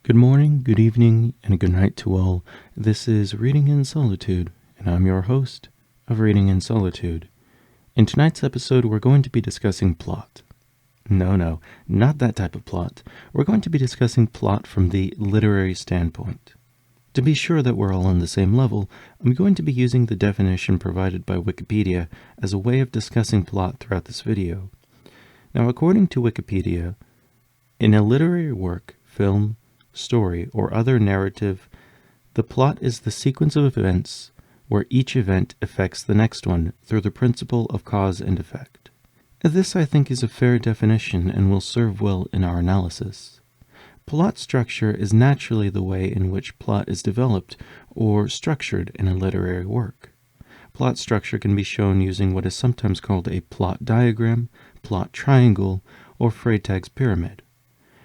Good morning, good evening, and good night to all. This is Reading in Solitude, and I'm your host of Reading in Solitude. In tonight's episode, we're going to be discussing plot. No, not that type of plot. We're going to be discussing plot from the literary standpoint. To be sure that we're all on the same level, I'm going to be using the definition provided by Wikipedia as a way of discussing plot throughout this video. Now, according to Wikipedia, in a literary work, film, story, or other narrative, the plot is the sequence of events where each event affects the next one through the principle of cause and effect. This, I think, is a fair definition and will serve well in our analysis. Plot structure is naturally the way in which plot is developed or structured in a literary work. Plot structure can be shown using what is sometimes called a plot diagram, plot triangle, or Freytag's pyramid.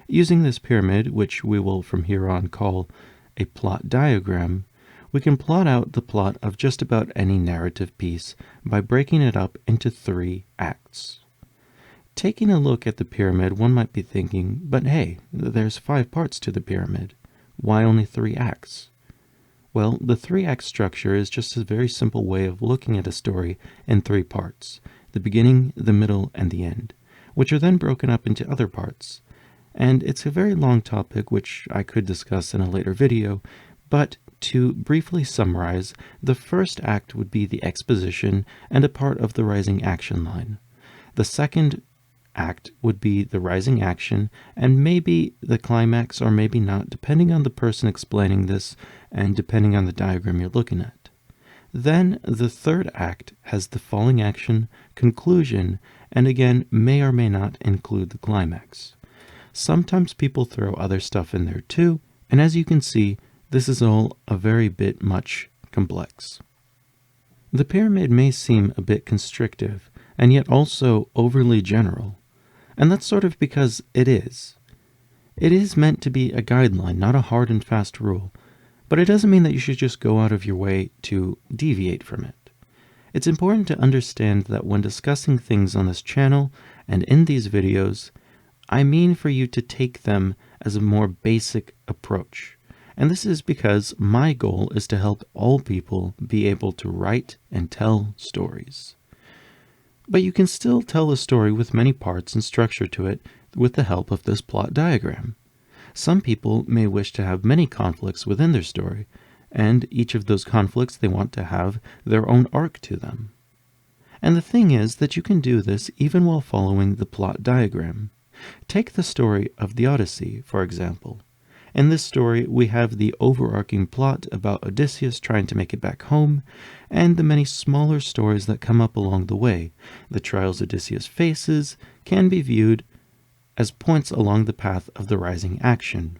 Using this pyramid, which we will from here on call a plot diagram, we can plot out the plot of just about any narrative piece by breaking it up into 3 acts. Taking a look at the pyramid, one might be thinking, but hey, there's 5 parts to the pyramid. Why only 3 acts? Well, the 3-act structure is just a very simple way of looking at a story in 3 parts, the beginning, the middle, and the end, which are then broken up into other parts. And it's a very long topic which I could discuss in a later video, but to briefly summarize, the first act would be the exposition and a part of the rising action line. The second act would be the rising action and maybe the climax or maybe not, depending on the person explaining this and depending on the diagram you're looking at. Then the third act has the falling action, conclusion, and again may or may not include the climax. Sometimes people throw other stuff in there too, and as you can see, this is all a very bit much complex. The pyramid may seem a bit constrictive, and yet also overly general, and that's sort of because it is. It is meant to be a guideline, not a hard and fast rule, but it doesn't mean that you should just go out of your way to deviate from it. It's important to understand that when discussing things on this channel and in these videos, I mean for you to take them as a more basic approach. And this is because my goal is to help all people be able to write and tell stories. But you can still tell a story with many parts and structure to it with the help of this plot diagram. Some people may wish to have many conflicts within their story, and each of those conflicts they want to have their own arc to them. And the thing is that you can do this even while following the plot diagram. Take the story of the Odyssey, for example. In this story, we have the overarching plot about Odysseus trying to make it back home, and the many smaller stories that come up along the way. The trials Odysseus faces can be viewed as points along the path of the rising action.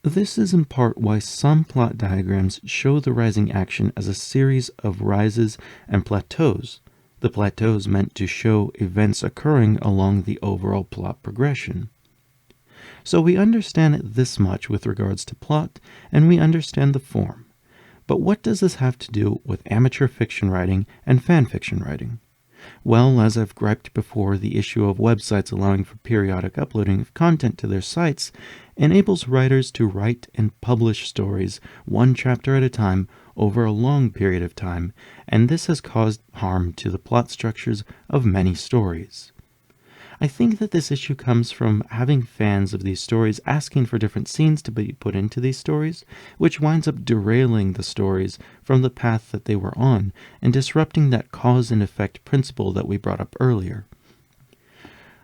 This is in part why some plot diagrams show the rising action as a series of rises and plateaus. The plateaus meant to show events occurring along the overall plot progression. So we understand this much with regards to plot, and we understand the form. But what does this have to do with amateur fiction writing and fanfiction writing? Well, as I've griped before, the issue of websites allowing for periodic uploading of content to their sites enables writers to write and publish stories 1 chapter at a time over a long period of time, and this has caused harm to the plot structures of many stories. I think that this issue comes from having fans of these stories asking for different scenes to be put into these stories, which winds up derailing the stories from the path that they were on and disrupting that cause and effect principle that we brought up earlier.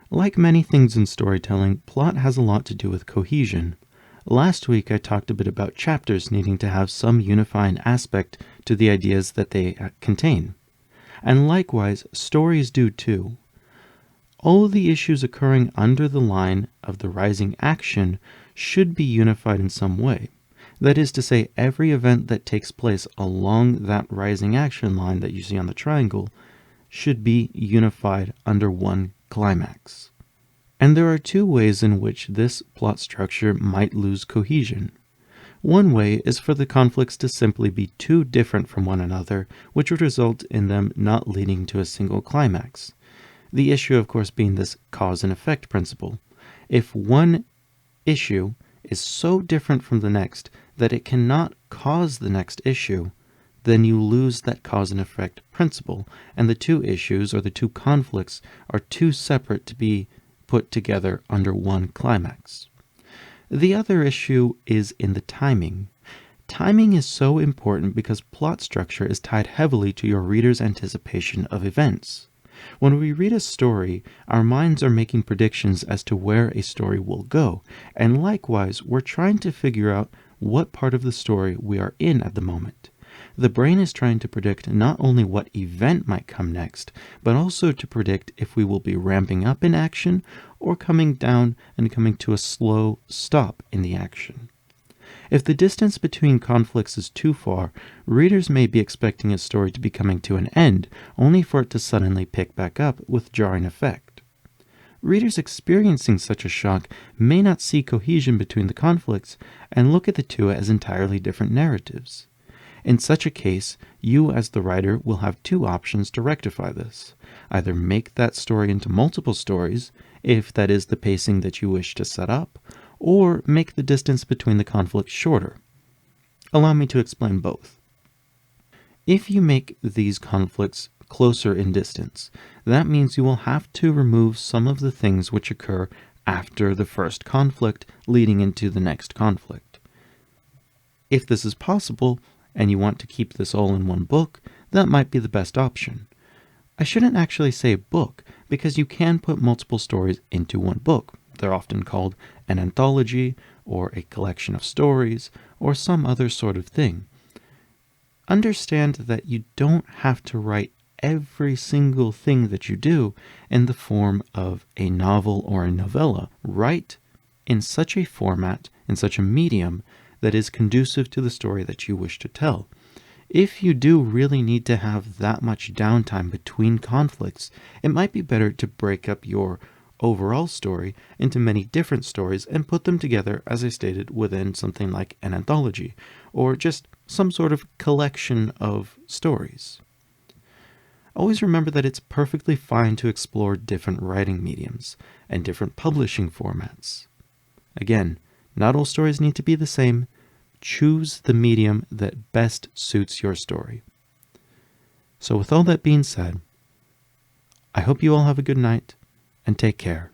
Like many things in storytelling, plot has a lot to do with cohesion. Last week I talked a bit about chapters needing to have some unifying aspect to the ideas that they contain. And likewise, stories do too. All the issues occurring under the line of the rising action should be unified in some way. That is to say, every event that takes place along that rising action line that you see on the triangle should be unified under one climax. And there are 2 ways in which this plot structure might lose cohesion. One way is for the conflicts to simply be too different from one another, which would result in them not leading to a single climax. The issue, of course, being this cause and effect principle. If one issue is so different from the next that it cannot cause the next issue, then you lose that cause and effect principle, and the two issues or the two conflicts are too separate to be put together under one climax. The other issue is in the timing. Timing is so important because plot structure is tied heavily to your reader's anticipation of events. When we read a story, our minds are making predictions as to where a story will go, and likewise, we're trying to figure out what part of the story we are in at the moment. The brain is trying to predict not only what event might come next, but also to predict if we will be ramping up in action or coming down and coming to a slow stop in the action. If the distance between conflicts is too far, readers may be expecting a story to be coming to an end, only for it to suddenly pick back up with jarring effect. Readers experiencing such a shock may not see cohesion between the conflicts and look at the two as entirely different narratives. In such a case, you as the writer will have two options to rectify this. Either make that story into multiple stories, if that is the pacing that you wish to set up, or make the distance between the conflicts shorter. Allow me to explain both. If you make these conflicts closer in distance, that means you will have to remove some of the things which occur after the first conflict leading into the next conflict. If this is possible, and you want to keep this all in one book, that might be the best option. I shouldn't actually say book, because you can put multiple stories into one book. They're often called an anthology, or a collection of stories, or some other sort of thing. Understand that you don't have to write every single thing that you do in the form of a novel or a novella. Write in such a format, in such a medium, that is conducive to the story that you wish to tell. If you do really need to have that much downtime between conflicts, it might be better to break up your overall story into many different stories and put them together, as I stated, within something like an anthology, or just some sort of collection of stories. Always remember that it's perfectly fine to explore different writing mediums and different publishing formats. Again, not all stories need to be the same. Choose the medium that best suits your story. So with all that being said, I hope you all have a good night and take care.